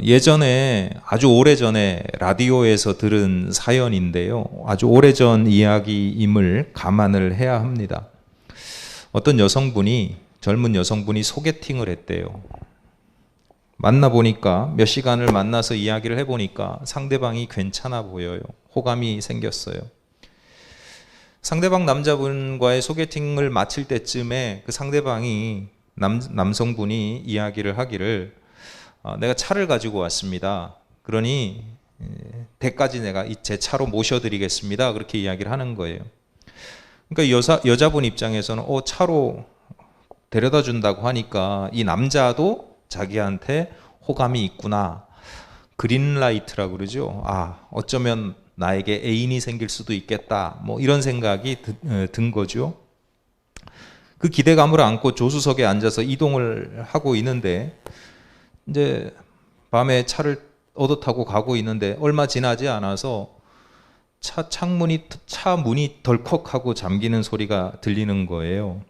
예전에 아주 오래전에 라디오에서 들은 사연인데요. 아주 오래전 이야기임을 감안을 해야 합니다. 어떤 여성분이, 젊은 여성분이 소개팅을 했대요. 만나보니까 몇 시간을 만나서 이야기를 해보니까 상대방이 괜찮아 보여요. 호감이 생겼어요. 상대방 남자분과의 소개팅을 마칠 때쯤에 그 상대방이 남성분이 이야기를 하기를 내가 차를 가지고 왔습니다. 그러니 댁까지 내가 제 차로 모셔드리겠습니다. 그렇게 이야기를 하는 거예요. 그러니까 여자분 입장에서는 차로 데려다 준다고 하니까 이 남자도 자기한테 호감이 있구나. 그린라이트라고 그러죠. 어쩌면 나에게 애인이 생길 수도 있겠다. 뭐 이런 생각이 든 거죠. 그 기대감을 안고 조수석에 앉아서 이동을 하고 있는데 이제 밤에 차를 얻어 타고 가고 있는데 얼마 지나지 않아서 차 문이 덜컥하고 잠기는 소리가 들리는 거예요.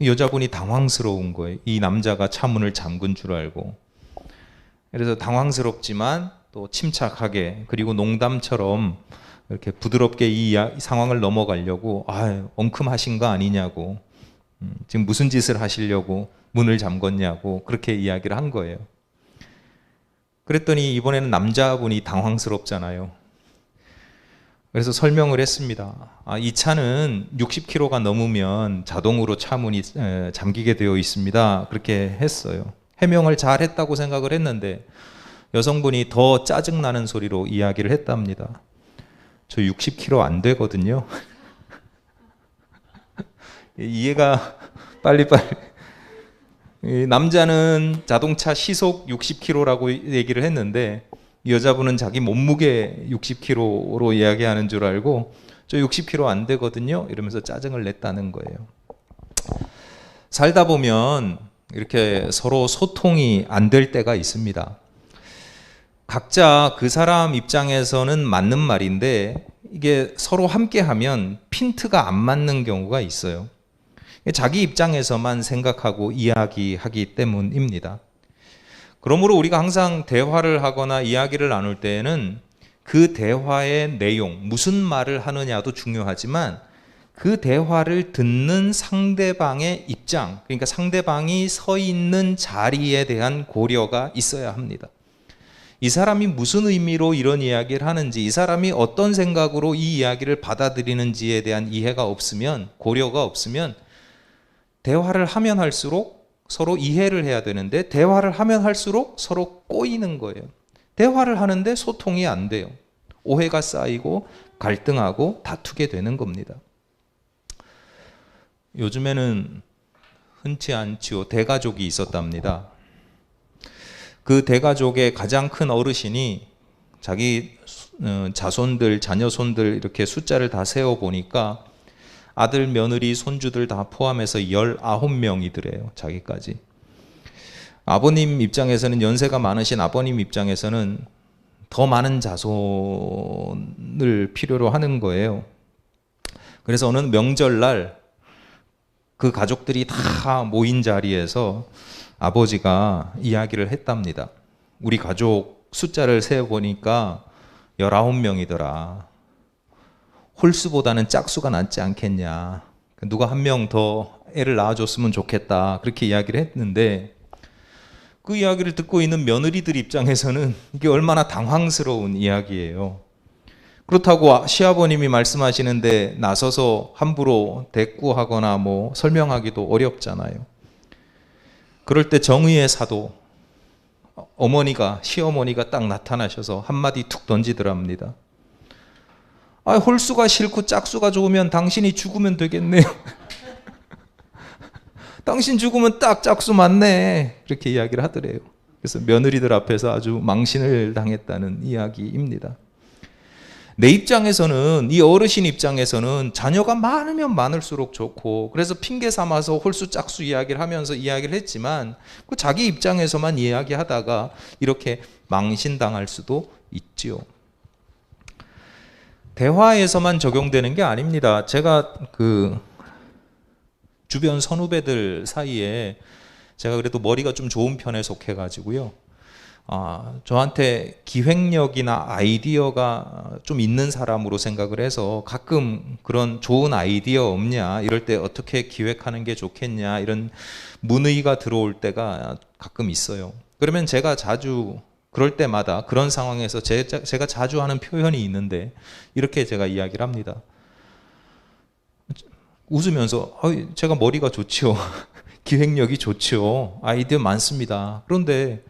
여자분이 당황스러운 거예요. 이 남자가 차 문을 잠근 줄 알고. 그래서 당황스럽지만 또 침착하게 그리고 농담처럼 이렇게 부드럽게 이 상황을 넘어가려고 엉큼하신 거 아니냐고, 지금 무슨 짓을 하시려고 문을 잠궜냐고 그렇게 이야기를 한 거예요. 그랬더니 이번에는 남자분이 당황스럽잖아요. 그래서 설명을 했습니다. 이 차는 60km가 넘으면 자동으로 차 문이 잠기게 되어 있습니다. 그렇게 했어요. 해명을 잘 했다고 생각을 했는데 여성분이 더 짜증나는 소리로 이야기를 했답니다. 저 60km 안 되거든요. 이해가 빨리빨리. 남자는 자동차 시속 60km라고 얘기를 했는데 여자분은 자기 몸무게 60km로 이야기하는 줄 알고 저 60km 안 되거든요 이러면서 짜증을 냈다는 거예요. 살다 보면 이렇게 서로 소통이 안 될 때가 있습니다. 각자 그 사람 입장에서는 맞는 말인데 이게 서로 함께 하면 핀트가 안 맞는 경우가 있어요. 자기 입장에서만 생각하고 이야기하기 때문입니다. 그러므로 우리가 항상 대화를 하거나 이야기를 나눌 때에는 그 대화의 내용, 무슨 말을 하느냐도 중요하지만 그 대화를 듣는 상대방의 입장, 그러니까 상대방이 서 있는 자리에 대한 고려가 있어야 합니다. 이 사람이 무슨 의미로 이런 이야기를 하는지, 이 사람이 어떤 생각으로 이 이야기를 받아들이는지에 대한 이해가 없으면, 고려가 없으면 대화를 하면 할수록 서로 이해를 해야 되는데 대화를 하면 할수록 서로 꼬이는 거예요. 대화를 하는데 소통이 안 돼요. 오해가 쌓이고 갈등하고 다투게 되는 겁니다. 요즘에는 흔치 않지요. 대가족이 있었답니다. 그 대가족의 가장 큰 어르신이 자기 자손들, 자녀손들 이렇게 숫자를 다 세어보니까 아들, 며느리, 손주들 다 포함해서 19명이더래요. 자기까지. 아버님 입장에서는, 연세가 많으신 아버님 입장에서는 더 많은 자손을 필요로 하는 거예요. 그래서 어느 명절날 그 가족들이 다 모인 자리에서 아버지가 이야기를 했답니다. 우리 가족 숫자를 세어보니까 19명이더라. 홀수보다는 짝수가 낫지 않겠냐. 누가 한 명 더 애를 낳아줬으면 좋겠다. 그렇게 이야기를 했는데 그 이야기를 듣고 있는 며느리들 입장에서는 이게 얼마나 당황스러운 이야기예요. 그렇다고 시아버님이 말씀하시는데 나서서 함부로 대꾸하거나 뭐 설명하기도 어렵잖아요. 그럴 때 정의의 사도 시어머니가 딱 나타나셔서 한마디 툭 던지더랍니다. 홀수가 싫고 짝수가 좋으면 당신이 죽으면 되겠네요. 당신 죽으면 딱 짝수 맞네. 그렇게 이야기를 하더래요. 그래서 며느리들 앞에서 아주 망신을 당했다는 이야기입니다. 내 입장에서는, 이 어르신 입장에서는 자녀가 많으면 많을수록 좋고, 그래서 핑계 삼아서 홀수 짝수 이야기를 하면서 이야기를 했지만 그 자기 입장에서만 이야기하다가 이렇게 망신당할 수도 있지요. 대화에서만 적용되는 게 아닙니다. 제가 주변 선후배들 사이에 제가 그래도 머리가 좀 좋은 편에 속해가지고요. 저한테 기획력이나 아이디어가 좀 있는 사람으로 생각을 해서 가끔 그런 좋은 아이디어 없냐, 이럴 때 어떻게 기획하는 게 좋겠냐, 이런 문의가 들어올 때가 가끔 있어요. 그러면 제가 자주 그럴 때마다 그런 상황에서 제가 자주 하는 표현이 있는데 이렇게 제가 이야기를 합니다. 웃으면서 제가 머리가 좋지요. 기획력이 좋지요. 아이디어 많습니다. 그런데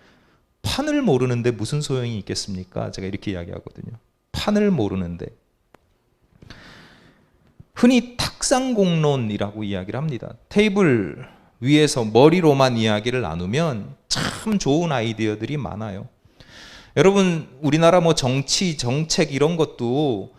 판을 모르는데 무슨 소용이 있겠습니까? 제가 이렇게 이야기하거든요. 판을 모르는데. 흔히 탁상공론이라고 이야기를 합니다. 테이블 위에서 머리로만 이야기를 나누면 참 좋은 아이디어들이 많아요. 여러분, 우리나라 뭐 정치, 정책 이런 것도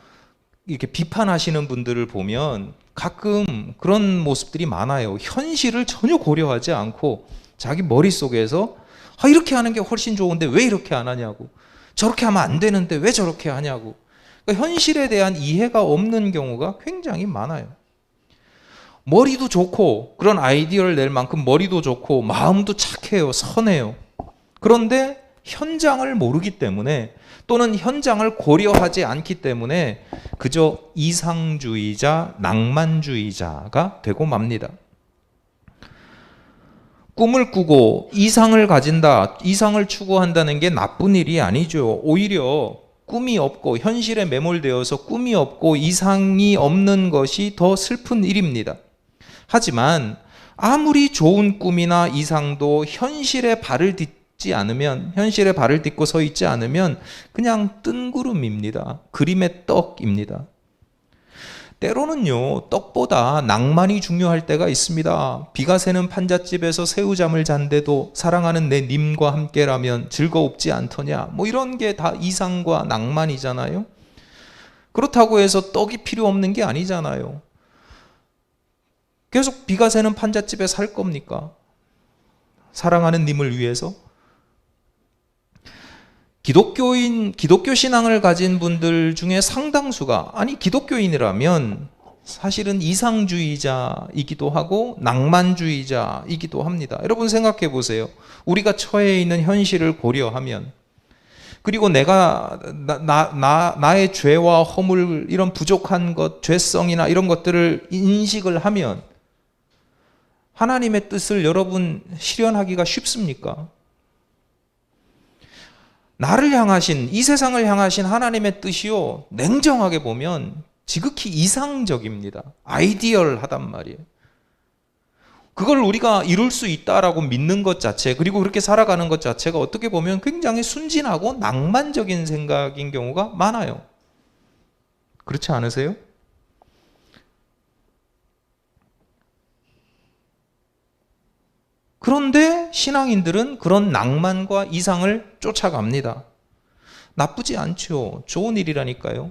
이렇게 비판하시는 분들을 보면 가끔 그런 모습들이 많아요. 현실을 전혀 고려하지 않고 자기 머릿속에서 이렇게 하는 게 훨씬 좋은데 왜 이렇게 안 하냐고, 저렇게 하면 안 되는데 왜 저렇게 하냐고. 그러니까 현실에 대한 이해가 없는 경우가 굉장히 많아요. 머리도 좋고 그런 아이디어를 낼 만큼 머리도 좋고 마음도 착해요. 선해요. 그런데 현장을 모르기 때문에, 또는 현장을 고려하지 않기 때문에 그저 이상주의자, 낭만주의자가 되고 맙니다. 꿈을 꾸고 이상을 가진다, 이상을 추구한다는 게 나쁜 일이 아니죠. 오히려 꿈이 없고 현실에 매몰되어서 꿈이 없고 이상이 없는 것이 더 슬픈 일입니다. 하지만 아무리 좋은 꿈이나 이상도 현실에 발을 딛지 않으면, 현실에 발을 딛고 서 있지 않으면 그냥 뜬구름입니다. 그림의 떡입니다. 때로는요, 떡보다 낭만이 중요할 때가 있습니다. 비가 새는 판잣집에서 새우잠을 잔데도 사랑하는 내 님과 함께라면 즐거웁지 않더냐, 뭐 이런 게 다 이상과 낭만이잖아요. 그렇다고 해서 떡이 필요 없는 게 아니잖아요. 계속 비가 새는 판잣집에 살 겁니까? 사랑하는 님을 위해서? 기독교 신앙을 가진 분들 중에 상당수가, 아니 기독교인이라면 사실은 이상주의자이기도 하고 낭만주의자이기도 합니다. 여러분 생각해 보세요. 우리가 처해 있는 현실을 고려하면, 그리고 나의 죄와 허물, 이런 부족한 것, 죄성이나 이런 것들을 인식을 하면 하나님의 뜻을 여러분 실현하기가 쉽습니까? 나를 향하신, 이 세상을 향하신 하나님의 뜻이요, 냉정하게 보면 지극히 이상적입니다. 아이디얼하단 말이에요. 그걸 우리가 이룰 수 있다라고 믿는 것 자체, 그리고 그렇게 살아가는 것 자체가 어떻게 보면 굉장히 순진하고 낭만적인 생각인 경우가 많아요. 그렇지 않으세요? 그런데 신앙인들은 그런 낭만과 이상을 쫓아갑니다. 나쁘지 않죠. 좋은 일이라니까요.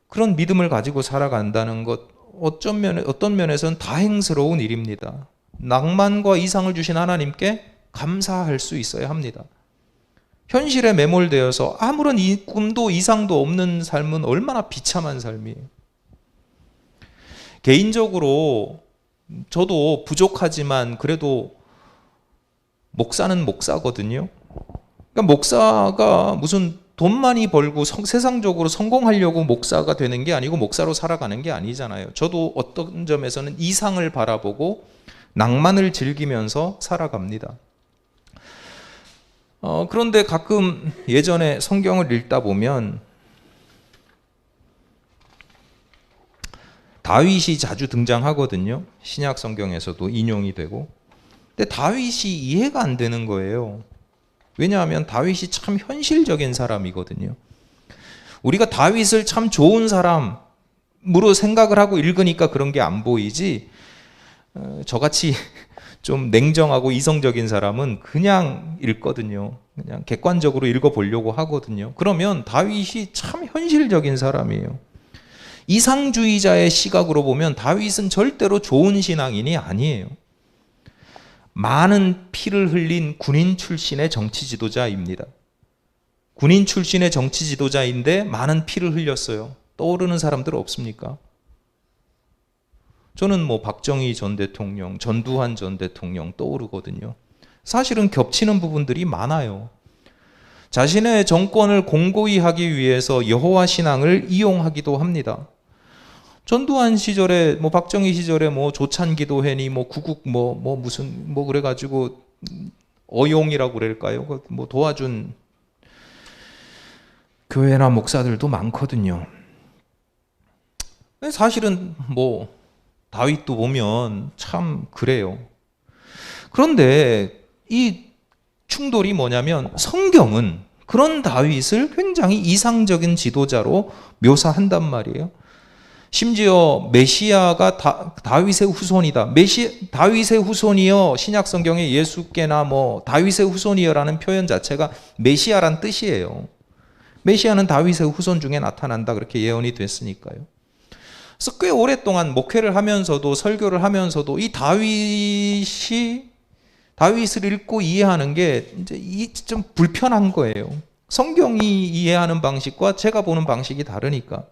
그런 믿음을 가지고 살아간다는 것, 어떤 면에서는 다행스러운 일입니다. 낭만과 이상을 주신 하나님께 감사할 수 있어야 합니다. 현실에 매몰되어서 아무런 꿈도 이상도 없는 삶은 얼마나 비참한 삶이에요. 개인적으로 저도 부족하지만 그래도 목사는 목사거든요. 그러니까 목사가 무슨 돈 많이 벌고 세상적으로 성공하려고 목사가 되는 게 아니고 목사로 살아가는 게 아니잖아요. 저도 어떤 점에서는 이상을 바라보고 낭만을 즐기면서 살아갑니다. 그런데 가끔 예전에 성경을 읽다 보면 다윗이 자주 등장하거든요. 신약 성경에서도 인용이 되고. 근데 다윗이 이해가 안 되는 거예요. 왜냐하면 다윗이 참 현실적인 사람이거든요. 우리가 다윗을 참 좋은 사람으로 생각을 하고 읽으니까 그런 게 안 보이지, 저같이 좀 냉정하고 이성적인 사람은 그냥 읽거든요. 그냥 객관적으로 읽어보려고 하거든요. 그러면 다윗이 참 현실적인 사람이에요. 이상주의자의 시각으로 보면 다윗은 절대로 좋은 신앙인이 아니에요. 많은 피를 흘린 군인 출신의 정치 지도자입니다. 군인 출신의 정치 지도자인데 많은 피를 흘렸어요. 떠오르는 사람들 없습니까? 저는 뭐 박정희 전 대통령, 전두환 전 대통령 떠오르거든요. 사실은 겹치는 부분들이 많아요. 자신의 정권을 공고히 하기 위해서 여호와 신앙을 이용하기도 합니다. 전두환 시절에 박정희 시절에 조찬기도 회니 구국 무슨 그래가지고 어용이라고 그럴까요? 도와준 교회나 목사들도 많거든요. 사실은 다윗도 보면 참 그래요. 그런데 이 충돌이 뭐냐면 성경은 그런 다윗을 굉장히 이상적인 지도자로 묘사한단 말이에요. 심지어 메시아가 다윗의 후손이다. 다윗의 후손이여, 신약 성경에 예수께나 다윗의 후손이여라는 표현 자체가 메시아란 뜻이에요. 메시아는 다윗의 후손 중에 나타난다, 그렇게 예언이 됐으니까요. 그래서 꽤 오랫동안 목회를 하면서도, 설교를 하면서도 이 다윗을 읽고 이해하는 게 이제 좀 불편한 거예요. 성경이 이해하는 방식과 제가 보는 방식이 다르니까.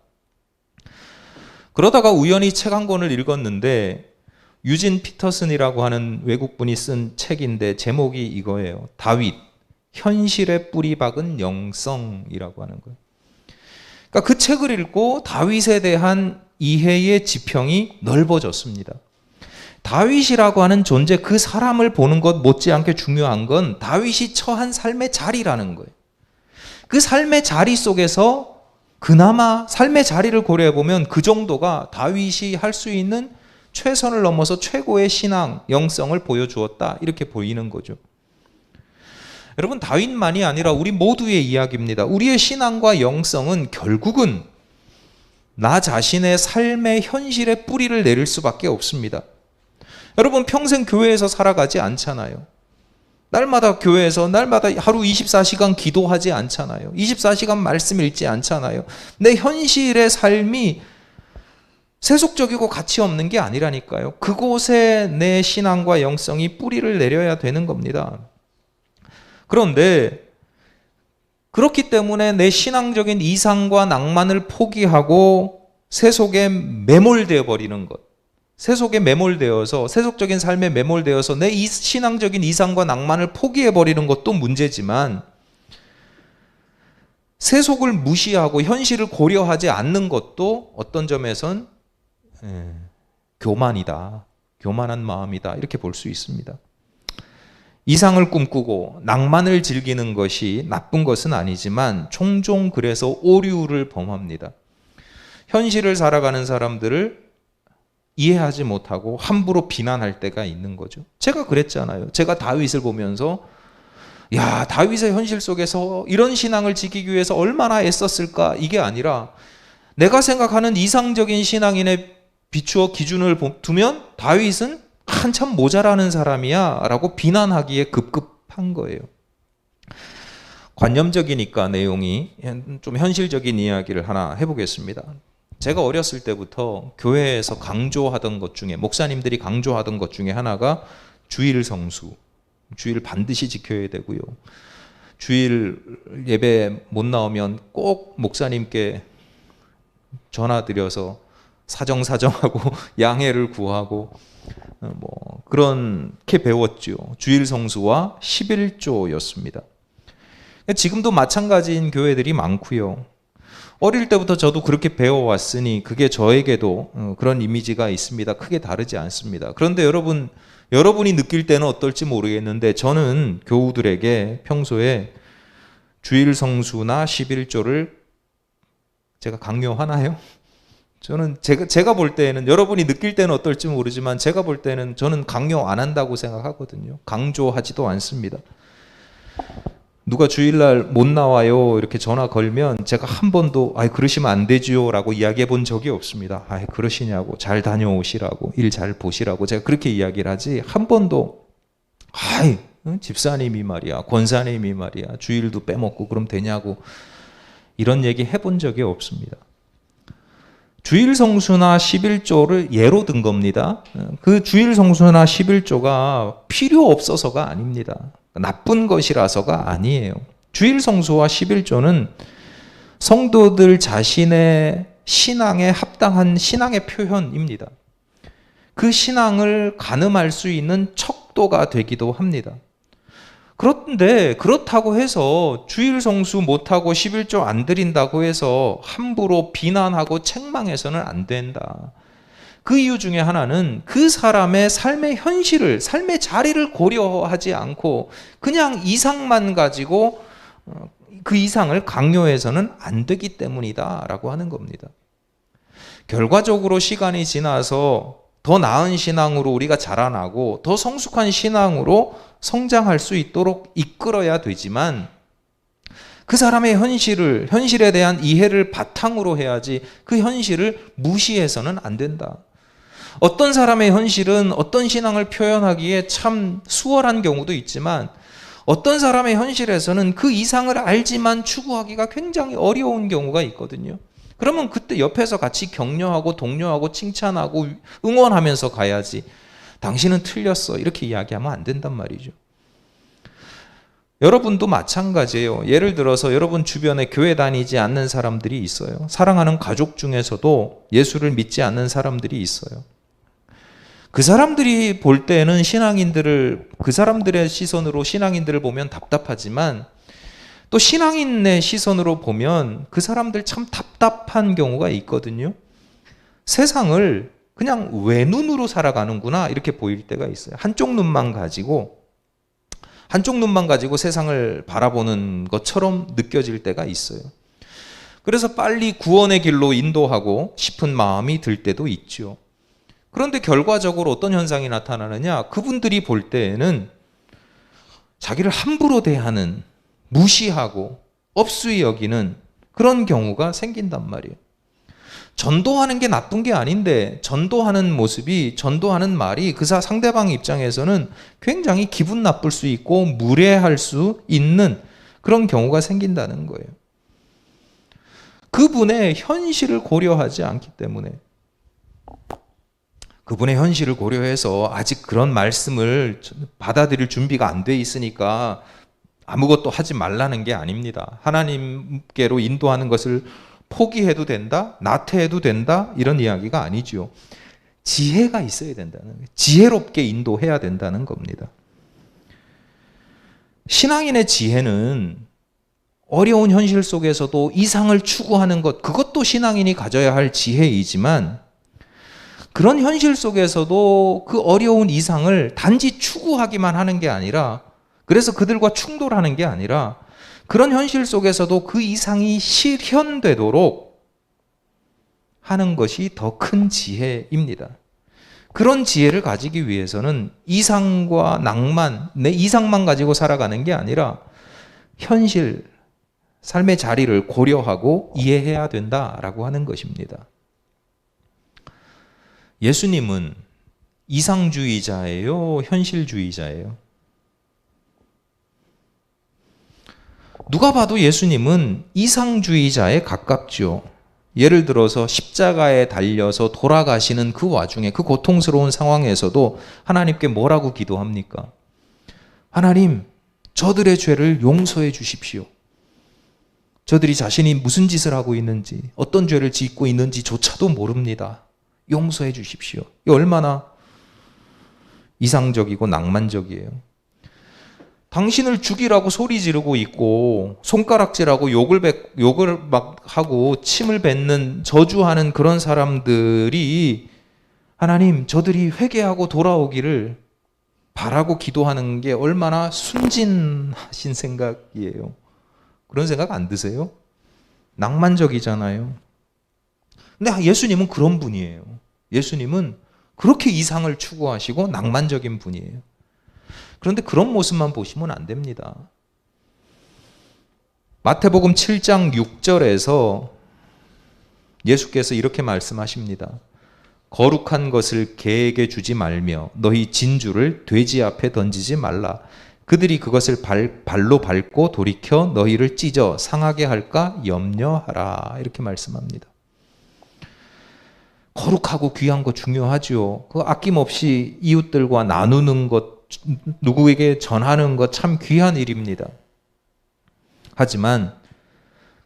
그러다가 우연히 책 한 권을 읽었는데, 유진 피터슨이라고 하는 외국분이 쓴 책인데 제목이 이거예요. 다윗, 현실에 뿌리 박은 영성이라고 하는 거예요. 그러니까 그 책을 읽고 다윗에 대한 이해의 지평이 넓어졌습니다. 다윗이라고 하는 존재, 그 사람을 보는 것 못지않게 중요한 건 다윗이 처한 삶의 자리라는 거예요. 그 삶의 자리 속에서 그나마 삶의 자리를 고려해 보면 그 정도가 다윗이 할 수 있는 최선을 넘어서 최고의 신앙, 영성을 보여주었다, 이렇게 보이는 거죠. 여러분, 다윗만이 아니라 우리 모두의 이야기입니다. 우리의 신앙과 영성은 결국은 나 자신의 삶의 현실에 뿌리를 내릴 수밖에 없습니다. 여러분, 평생 교회에서 살아가지 않잖아요. 날마다 교회에서 날마다 하루 24시간 기도하지 않잖아요. 24시간 말씀 읽지 않잖아요. 내 현실의 삶이 세속적이고 가치 없는 게 아니라니까요. 그곳에 내 신앙과 영성이 뿌리를 내려야 되는 겁니다. 그런데 그렇기 때문에 내 신앙적인 이상과 낭만을 포기하고 세속에 매몰되어 버리는 것, 세속에 매몰되어서, 세속적인 삶에 매몰되어서 내 신앙적인 이상과 낭만을 포기해버리는 것도 문제지만, 세속을 무시하고 현실을 고려하지 않는 것도 어떤 점에선 교만이다, 교만한 마음이다, 이렇게 볼 수 있습니다. 이상을 꿈꾸고 낭만을 즐기는 것이 나쁜 것은 아니지만 종종 그래서 오류를 범합니다. 현실을 살아가는 사람들을 이해하지 못하고 함부로 비난할 때가 있는 거죠. 제가 그랬잖아요. 제가 다윗을 보면서 야, 다윗의 현실 속에서 이런 신앙을 지키기 위해서 얼마나 애썼을까, 이게 아니라 내가 생각하는 이상적인 신앙인에 비추어 기준을 두면 다윗은 한참 모자라는 사람이야 라고 비난하기에 급급한 거예요. 관념적이니까 내용이 좀 현실적인 이야기를 하나 해보겠습니다. 제가 어렸을 때부터 교회에서 강조하던 것 중에, 목사님들이 강조하던 것 중에 하나가 주일 성수, 주일 반드시 지켜야 되고요. 주일 예배 못 나오면 꼭 목사님께 전화드려서 사정하고 양해를 구하고 그렇게 배웠죠. 주일 성수와 11조였습니다. 지금도 마찬가지인 교회들이 많고요. 어릴 때부터 저도 그렇게 배워왔으니 그게 저에게도 그런 이미지가 있습니다. 크게 다르지 않습니다. 그런데 여러분이 느낄 때는 어떨지 모르겠는데, 저는 교우들에게 평소에 주일 성수나 11조를 제가 강요하나요? 저는 제가 볼 때는, 여러분이 느낄 때는 어떨지 모르지만 제가 볼 때는 저는 강요 안 한다고 생각하거든요. 강조하지도 않습니다. 누가 주일날 못 나와요 이렇게 전화 걸면 제가 한 번도 그러시면 안 되지요 라고 이야기해 본 적이 없습니다. 그러시냐고, 잘 다녀오시라고, 일 잘 보시라고 제가 그렇게 이야기를 하지, 한 번도 집사님이 말이야, 권사님이 말이야, 주일도 빼먹고 그럼 되냐고 이런 얘기 해본 적이 없습니다. 주일 성수나 11조를 예로 든 겁니다. 그 주일 성수나 11조가 필요 없어서가 아닙니다. 나쁜 것이라서가 아니에요. 주일 성수와 11조는 성도들 자신의 신앙에 합당한 신앙의 표현입니다. 그 신앙을 가늠할 수 있는 척도가 되기도 합니다. 그런데 그렇다고 해서 주일 성수 못하고 11조 안 드린다고 해서 함부로 비난하고 책망해서는 안 된다. 그 이유 중에 하나는 그 사람의 삶의 현실을, 삶의 자리를 고려하지 않고 그냥 이상만 가지고 그 이상을 강요해서는 안 되기 때문이다 라고 하는 겁니다. 결과적으로 시간이 지나서 더 나은 신앙으로 우리가 자라나고 더 성숙한 신앙으로 성장할 수 있도록 이끌어야 되지만 그 사람의 현실에 대한 이해를 바탕으로 해야지 그 현실을 무시해서는 안 된다. 어떤 사람의 현실은 어떤 신앙을 표현하기에 참 수월한 경우도 있지만 어떤 사람의 현실에서는 그 이상을 알지만 추구하기가 굉장히 어려운 경우가 있거든요. 그러면 그때 옆에서 같이 격려하고 독려하고 칭찬하고 응원하면서 가야지. 당신은 틀렸어. 이렇게 이야기하면 안 된단 말이죠. 여러분도 마찬가지예요. 예를 들어서 여러분 주변에 교회 다니지 않는 사람들이 있어요. 사랑하는 가족 중에서도 예수를 믿지 않는 사람들이 있어요. 그 사람들이 볼 때는 그 사람들의 시선으로 신앙인들을 보면 답답하지만 또 신앙인의 시선으로 보면 그 사람들 참 답답한 경우가 있거든요. 세상을 그냥 외눈으로 살아가는구나 이렇게 보일 때가 있어요. 한쪽 눈만 가지고 세상을 바라보는 것처럼 느껴질 때가 있어요. 그래서 빨리 구원의 길로 인도하고 싶은 마음이 들 때도 있죠. 그런데 결과적으로 어떤 현상이 나타나느냐? 그분들이 볼 때에는 자기를 함부로 대하는, 무시하고 업수히 여기는 그런 경우가 생긴단 말이에요. 전도하는 게 나쁜 게 아닌데 전도하는 모습이, 전도하는 말이 그 상대방 입장에서는 굉장히 기분 나쁠 수 있고 무례할 수 있는 그런 경우가 생긴다는 거예요. 그분의 현실을 고려하지 않기 때문에, 그분의 현실을 고려해서 아직 그런 말씀을 받아들일 준비가 안 돼 있으니까 아무것도 하지 말라는 게 아닙니다. 하나님께로 인도하는 것을 포기해도 된다? 나태해도 된다? 이런 이야기가 아니죠. 지혜가 있어야 된다는 거예요. 지혜롭게 인도해야 된다는 겁니다. 신앙인의 지혜는 어려운 현실 속에서도 이상을 추구하는 것, 그것도 신앙인이 가져야 할 지혜이지만 그런 현실 속에서도 그 어려운 이상을 단지 추구하기만 하는 게 아니라, 그래서 그들과 충돌하는 게 아니라 그런 현실 속에서도 그 이상이 실현되도록 하는 것이 더 큰 지혜입니다. 그런 지혜를 가지기 위해서는 이상과 낭만, 내 이상만 가지고 살아가는 게 아니라 현실, 삶의 자리를 고려하고 이해해야 된다라고 하는 것입니다. 예수님은 이상주의자예요? 현실주의자예요? 누가 봐도 예수님은 이상주의자에 가깝죠. 예를 들어서 십자가에 달려서 돌아가시는 그 와중에, 그 고통스러운 상황에서도 하나님께 뭐라고 기도합니까? 하나님, 저들의 죄를 용서해 주십시오. 저들이 자신이 무슨 짓을 하고 있는지, 어떤 죄를 짓고 있는지조차도 모릅니다. 용서해 주십시오. 이게 얼마나 이상적이고 낭만적이에요. 당신을 죽이라고 소리 지르고 있고 손가락질하고 욕을 막 하고 침을 뱉는, 저주하는 그런 사람들이 하나님, 저들이 회개하고 돌아오기를 바라고 기도하는 게 얼마나 순진하신 생각이에요. 그런 생각 안 드세요? 낭만적이잖아요. 근데 예수님은 그런 분이에요. 예수님은 그렇게 이상을 추구하시고 낭만적인 분이에요. 그런데 그런 모습만 보시면 안 됩니다. 마태복음 7장 6절에서 예수께서 이렇게 말씀하십니다. 거룩한 것을 개에게 주지 말며 너희 진주를 돼지 앞에 던지지 말라. 그들이 그것을 발로 밟고 돌이켜 너희를 찢어 상하게 할까 염려하라. 이렇게 말씀합니다. 거룩하고 귀한 거 중요하죠. 그 아낌없이 이웃들과 나누는 것, 누구에게 전하는 것 참 귀한 일입니다. 하지만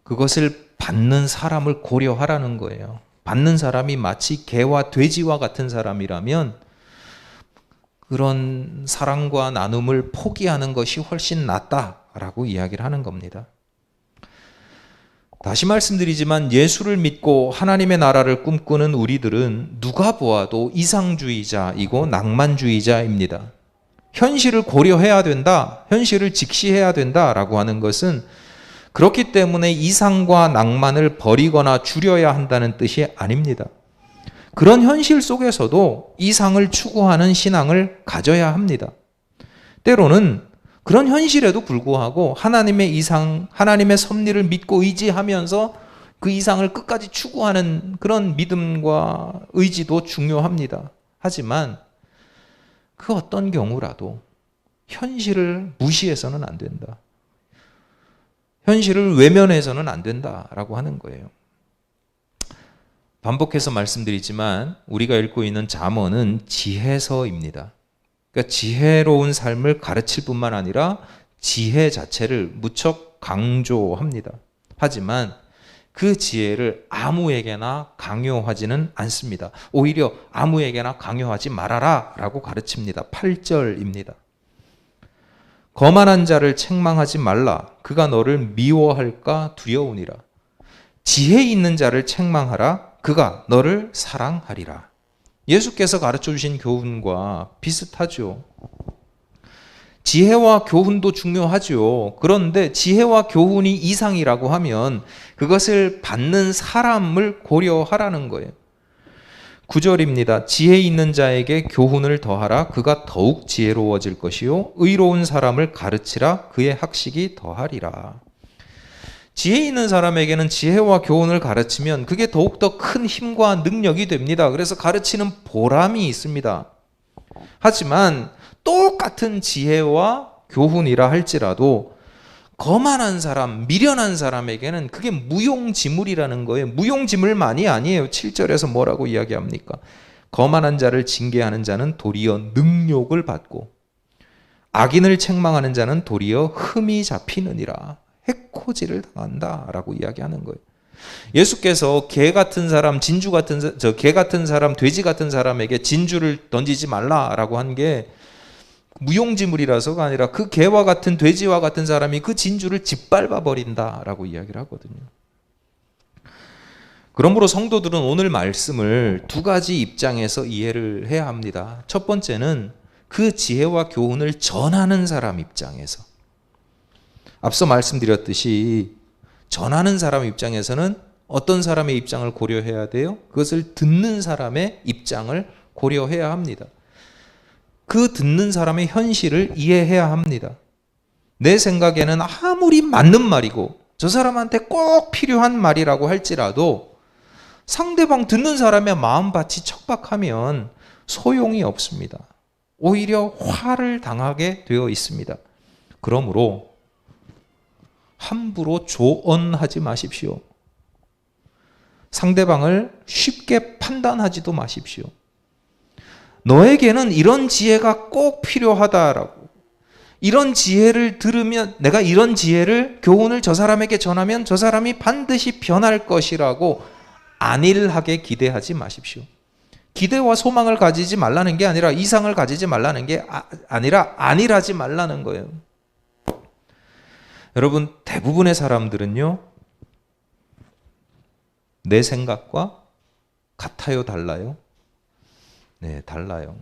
그것을 받는 사람을 고려하라는 거예요. 받는 사람이 마치 개와 돼지와 같은 사람이라면 그런 사랑과 나눔을 포기하는 것이 훨씬 낫다라고 이야기를 하는 겁니다. 다시 말씀드리지만 예수를 믿고 하나님의 나라를 꿈꾸는 우리들은 누가 보아도 이상주의자이고 낭만주의자입니다. 현실을 고려해야 된다, 현실을 직시해야 된다라고 하는 것은 그렇기 때문에 이상과 낭만을 버리거나 줄여야 한다는 뜻이 아닙니다. 그런 현실 속에서도 이상을 추구하는 신앙을 가져야 합니다. 때로는 그런 현실에도 불구하고 하나님의 이상, 하나님의 섭리를 믿고 의지하면서 그 이상을 끝까지 추구하는 그런 믿음과 의지도 중요합니다. 하지만 그 어떤 경우라도 현실을 무시해서는 안 된다. 현실을 외면해서는 안 된다라고 하는 거예요. 반복해서 말씀드리지만 우리가 읽고 있는 잠언은 지혜서입니다. 그러니까 지혜로운 삶을 가르칠 뿐만 아니라 지혜 자체를 무척 강조합니다. 하지만 그 지혜를 아무에게나 강요하지는 않습니다. 오히려 아무에게나 강요하지 말아라 라고 가르칩니다. 8절입니다. 거만한 자를 책망하지 말라. 그가 너를 미워할까 두려우니라. 지혜 있는 자를 책망하라. 그가 너를 사랑하리라. 예수께서 가르쳐 주신 교훈과 비슷하죠. 지혜와 교훈도 중요하죠. 그런데 지혜와 교훈이 이상이라고 하면 그것을 받는 사람을 고려하라는 거예요. 9절입니다. 지혜 있는 자에게 교훈을 더하라. 그가 더욱 지혜로워질 것이요. 의로운 사람을 가르치라. 그의 학식이 더하리라. 지혜 있는 사람에게는 지혜와 교훈을 가르치면 그게 더욱더 큰 힘과 능력이 됩니다. 그래서 가르치는 보람이 있습니다. 하지만 똑같은 지혜와 교훈이라 할지라도 거만한 사람, 미련한 사람에게는 그게 무용지물이라는 거예요. 무용지물만이 아니에요. 7절에서 뭐라고 이야기합니까? 거만한 자를 징계하는 자는 도리어 능욕을 받고 악인을 책망하는 자는 도리어 흠이 잡히느니라. 해코지를 당한다라고 이야기하는 거예요. 예수께서 개 같은 사람, 진주 같은 개 같은 사람, 돼지 같은 사람에게 진주를 던지지 말라라고 한 게 무용지물이라서가 아니라 그 개와 같은 돼지와 같은 사람이 그 진주를 짓밟아 버린다라고 이야기를 하거든요. 그러므로 성도들은 오늘 말씀을 두 가지 입장에서 이해를 해야 합니다. 첫 번째는 그 지혜와 교훈을 전하는 사람 입장에서, 앞서 말씀드렸듯이 전하는 사람 입장에서는 어떤 사람의 입장을 고려해야 돼요? 그것을 듣는 사람의 입장을 고려해야 합니다. 그 듣는 사람의 현실을 이해해야 합니다. 내 생각에는 아무리 맞는 말이고 저 사람한테 꼭 필요한 말이라고 할지라도 상대방 듣는 사람의 마음밭이 척박하면 소용이 없습니다. 오히려 화를 당하게 되어 있습니다. 그러므로 함부로 조언하지 마십시오. 상대방을 쉽게 판단하지도 마십시오. 너에게는 이런 지혜가 꼭 필요하다라고, 이런 지혜를 들으면, 내가 이런 지혜를, 교훈을 저 사람에게 전하면 저 사람이 반드시 변할 것이라고 안일하게 기대하지 마십시오. 기대와 소망을 가지지 말라는 게 아니라, 이상을 가지지 말라는 게 아니라 안일하지 말라는 거예요. 여러분, 대부분의 사람들은요, 내 생각과 같아요, 달라요? 네, 달라요.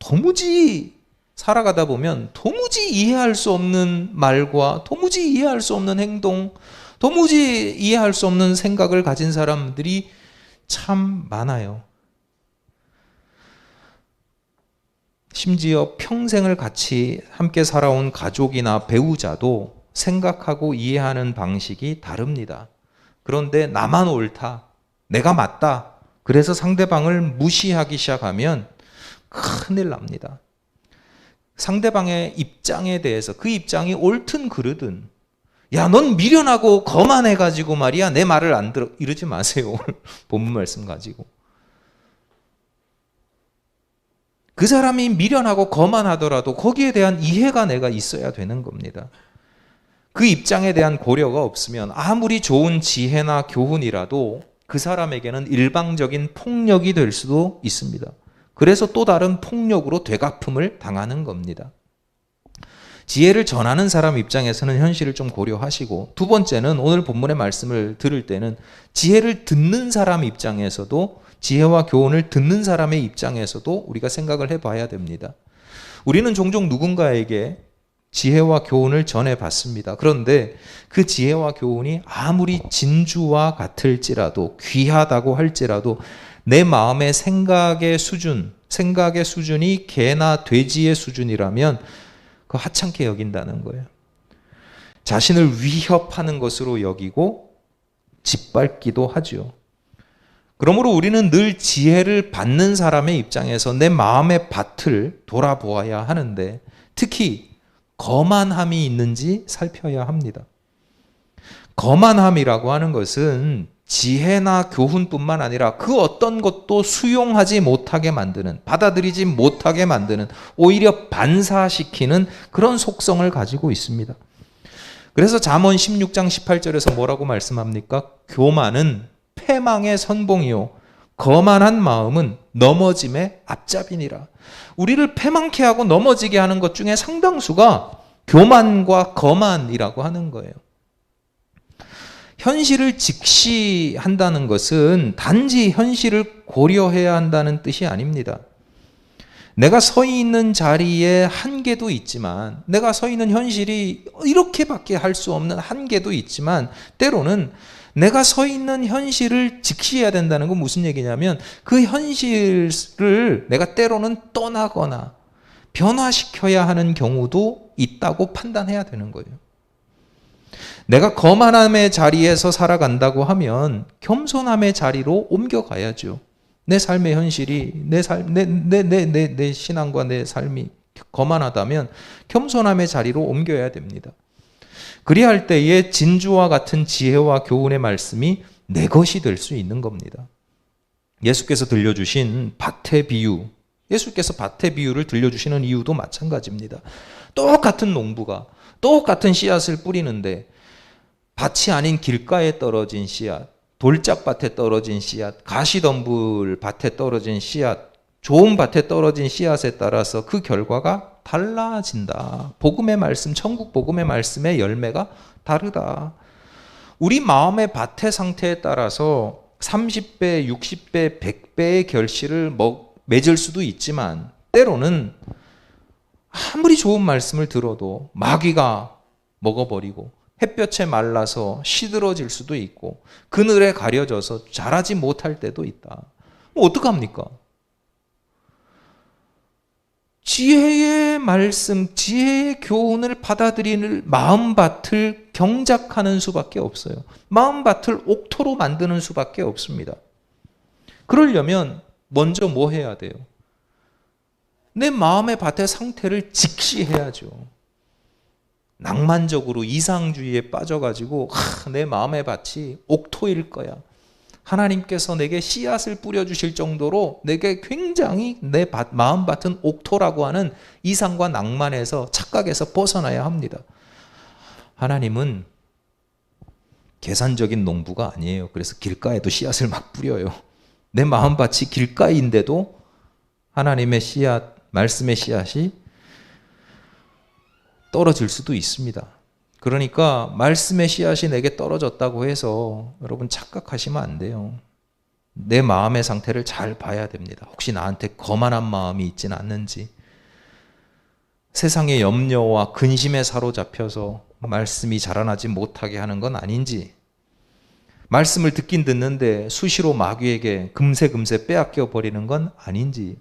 도무지 살아가다 보면 도무지 이해할 수 없는 말과 도무지 이해할 수 없는 행동, 도무지 이해할 수 없는 생각을 가진 사람들이 참 많아요. 심지어 평생을 같이 함께 살아온 가족이나 배우자도 생각하고 이해하는 방식이 다릅니다. 그런데 나만 옳다, 내가 맞다, 그래서 상대방을 무시하기 시작하면 큰일 납니다. 상대방의 입장에 대해서, 그 입장이 옳든 그르든, 야, 넌 미련하고 거만해가지고 말이야, 내 말을 안 들어, 이러지 마세요. 오늘 본문 말씀 가지고. 그 사람이 미련하고 거만하더라도 거기에 대한 이해가 내가 있어야 되는 겁니다. 그 입장에 대한 고려가 없으면 아무리 좋은 지혜나 교훈이라도 그 사람에게는 일방적인 폭력이 될 수도 있습니다. 그래서 또 다른 폭력으로 되갚음을 당하는 겁니다. 지혜를 전하는 사람 입장에서는 현실을 좀 고려하시고, 두 번째는 오늘 본문의 말씀을 들을 때는 지혜를 듣는 사람 입장에서도, 지혜와 교훈을 듣는 사람의 입장에서도 우리가 생각을 해봐야 됩니다. 우리는 종종 누군가에게 지혜와 교훈을 전해봤습니다. 그런데 그 지혜와 교훈이 아무리 진주와 같을지라도, 귀하다고 할지라도 내 마음의 생각의 수준이 개나 돼지의 수준이라면 그 하찮게 여긴다는 거예요. 자신을 위협하는 것으로 여기고 짓밟기도 하죠. 그러므로 우리는 늘 지혜를 받는 사람의 입장에서 내 마음의 밭을 돌아보아야 하는데, 특히 거만함이 있는지 살펴야 합니다. 거만함이라고 하는 것은 지혜나 교훈뿐만 아니라 그 어떤 것도 수용하지 못하게 만드는, 받아들이지 못하게 만드는, 오히려 반사시키는 그런 속성을 가지고 있습니다. 그래서 잠언 16장 18절에서 뭐라고 말씀합니까? 교만은 패망의 선봉이요 거만한 마음은 넘어짐의 앞잡이니라. 우리를 패망케 하고 넘어지게 하는 것 중에 상당수가 교만과 거만이라고 하는 거예요. 현실을 직시한다는 것은 단지 현실을 고려해야 한다는 뜻이 아닙니다. 내가 서 있는 자리에 한계도 있지만, 내가 서 있는 현실이 이렇게밖에 할 수 없는 한계도 있지만, 때로는 내가 서 있는 현실을 직시해야 된다는 건 무슨 얘기냐면, 그 현실을 내가 때로는 떠나거나 변화시켜야 하는 경우도 있다고 판단해야 되는 거예요. 내가 거만함의 자리에서 살아간다고 하면 겸손함의 자리로 옮겨가야죠. 내 삶의 현실이, 내 신앙과 내 삶이 거만하다면 겸손함의 자리로 옮겨야 됩니다. 그리할 때에 진주와 같은 지혜와 교훈의 말씀이 내 것이 될 수 있는 겁니다. 예수께서 들려주신 밭의 비유, 예수께서 밭의 비유를 들려주시는 이유도 마찬가지입니다. 똑같은 농부가 똑같은 씨앗을 뿌리는데, 밭이 아닌 길가에 떨어진 씨앗, 돌짝밭에 떨어진 씨앗, 가시덤불 밭에 떨어진 씨앗, 좋은 밭에 떨어진 씨앗에 따라서 그 결과가 달라진다. 복음의 말씀, 천국 복음의 말씀의 열매가 다르다. 우리 마음의 밭의 상태에 따라서 30배, 60배, 100배의 결실을 맺을 수도 있지만, 때로는 아무리 좋은 말씀을 들어도 마귀가 먹어버리고 햇볕에 말라서 시들어질 수도 있고 그늘에 가려져서 자라지 못할 때도 있다. 어떡합니까? 지혜의 말씀, 지혜의 교훈을 받아들이는 마음밭을 경작하는 수밖에 없어요. 마음밭을 옥토로 만드는 수밖에 없습니다. 그러려면 먼저 뭐 해야 돼요? 내 마음의 밭의 상태를 직시해야죠. 낭만적으로 이상주의에 빠져가지고 내 마음의 밭이 옥토일 거야, 하나님께서 내게 씨앗을 뿌려주실 정도로 내게 굉장히 내 마음밭은 옥토라고 하는 이상과 낭만에서, 착각에서 벗어나야 합니다. 하나님은 계산적인 농부가 아니에요. 그래서 길가에도 씨앗을 막 뿌려요. 내 마음밭이 길가인데도 하나님의 씨앗, 말씀의 씨앗이 떨어질 수도 있습니다. 그러니까 말씀의 씨앗이 내게 떨어졌다고 해서 여러분 착각하시면 안 돼요. 내 마음의 상태를 잘 봐야 됩니다. 혹시 나한테 거만한 마음이 있지는 않는지, 세상의 염려와 근심에 사로잡혀서 말씀이 자라나지 못하게 하는 건 아닌지, 말씀을 듣긴 듣는데 수시로 마귀에게 금세 빼앗겨 버리는 건 아닌지,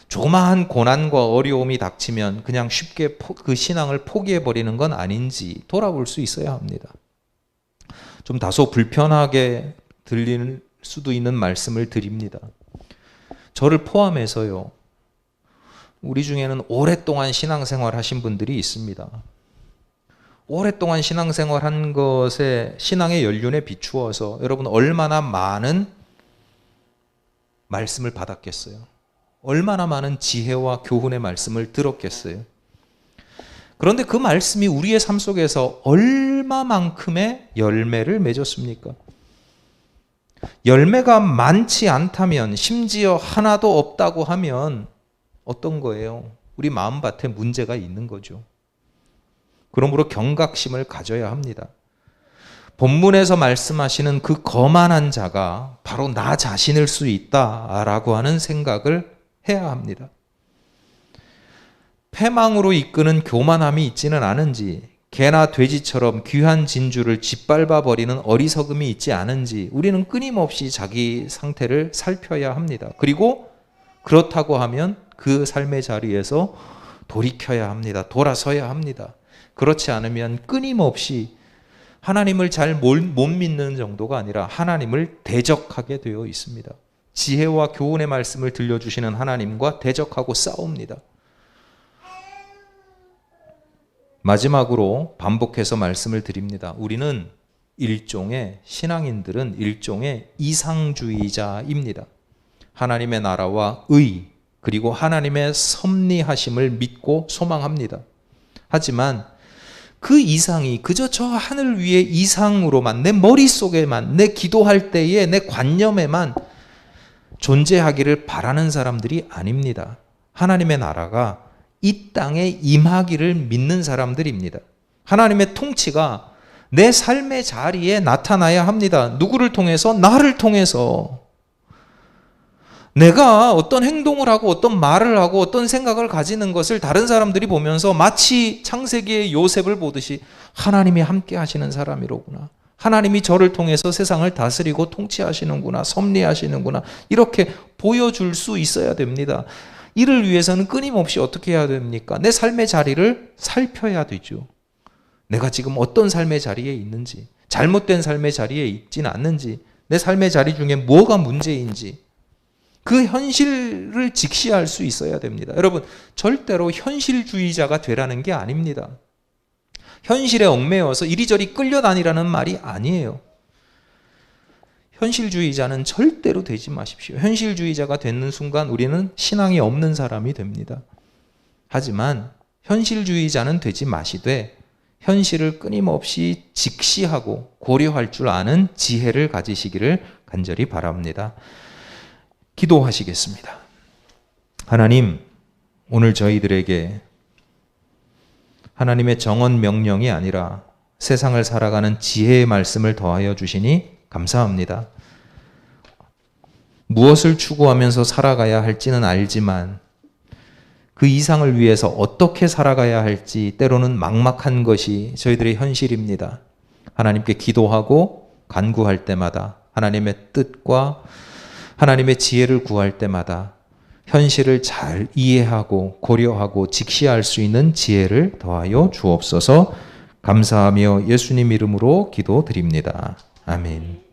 조그마한 고난과 어려움이 닥치면 그냥 쉽게 그 신앙을 포기해버리는 건 아닌지 돌아볼 수 있어야 합니다. 좀 다소 불편하게 들릴 수도 있는 말씀을 드립니다. 저를 포함해서요, 우리 중에는 오랫동안 신앙생활 하신 분들이 있습니다. 오랫동안 신앙생활 한 것에 신앙의 연륜에 비추어서 여러분 얼마나 많은 말씀을 받았겠어요? 얼마나 많은 지혜와 교훈의 말씀을 들었겠어요? 그런데 그 말씀이 우리의 삶 속에서 얼마만큼의 열매를 맺었습니까? 열매가 많지 않다면, 심지어 하나도 없다고 하면 어떤 거예요? 우리 마음밭에 문제가 있는 거죠. 그러므로 경각심을 가져야 합니다. 본문에서 말씀하시는 그 거만한 자가 바로 나 자신일 수 있다라고 하는 생각을 해야 합니다. 패망으로 이끄는 교만함이 있지는 않은지, 개나 돼지처럼 귀한 진주를 짓밟아 버리는 어리석음이 있지 않은지 우리는 끊임없이 자기 상태를 살펴야 합니다. 그리고 그렇다고 하면 그 삶의 자리에서 돌이켜야 합니다. 돌아서야 합니다. 그렇지 않으면 끊임없이 하나님을 잘 못 믿는 정도가 아니라 하나님을 대적하게 되어 있습니다. 지혜와 교훈의 말씀을 들려주시는 하나님과 대적하고 싸웁니다. 마지막으로 반복해서 말씀을 드립니다. 우리는 신앙인들은 일종의 이상주의자입니다. 하나님의 나라와 의, 그리고 하나님의 섭리하심을 믿고 소망합니다. 하지만 그 이상이 그저 저 하늘 위의 이상으로만, 내 머릿속에만, 내 기도할 때에 내 관념에만 존재하기를 바라는 사람들이 아닙니다. 하나님의 나라가 이 땅에 임하기를 믿는 사람들입니다. 하나님의 통치가 내 삶의 자리에 나타나야 합니다. 누구를 통해서? 나를 통해서. 내가 어떤 행동을 하고 어떤 말을 하고 어떤 생각을 가지는 것을 다른 사람들이 보면서 마치 창세기의 요셉을 보듯이 하나님이 함께 하시는 사람이로구나. 하나님이 저를 통해서 세상을 다스리고 통치하시는구나. 섭리하시는구나. 이렇게 보여줄 수 있어야 됩니다. 이를 위해서는 끊임없이 어떻게 해야 됩니까? 내 삶의 자리를 살펴야 되죠. 내가 지금 어떤 삶의 자리에 있는지, 잘못된 삶의 자리에 있지는 않는지, 내 삶의 자리 중에 뭐가 문제인지 그 현실을 직시할 수 있어야 됩니다. 여러분, 절대로 현실주의자가 되라는 게 아닙니다. 현실에 얽매여서 이리저리 끌려다니라는 말이 아니에요. 현실주의자는 절대로 되지 마십시오. 현실주의자가 되는 순간 우리는 신앙이 없는 사람이 됩니다. 하지만 현실주의자는 되지 마시되 현실을 끊임없이 직시하고 고려할 줄 아는 지혜를 가지시기를 간절히 바랍니다. 기도하시겠습니다. 하나님, 오늘 저희들에게 하나님의 정언 명령이 아니라 세상을 살아가는 지혜의 말씀을 더하여 주시니 감사합니다. 무엇을 추구하면서 살아가야 할지는 알지만 그 이상을 위해서 어떻게 살아가야 할지 때로는 막막한 것이 저희들의 현실입니다. 하나님께 기도하고 간구할 때마다 하나님의 뜻과 하나님의 지혜를 구할 때마다 현실을 잘 이해하고 고려하고 직시할 수 있는 지혜를 더하여 주옵소서. 감사하며 예수님 이름으로 기도드립니다. 아멘.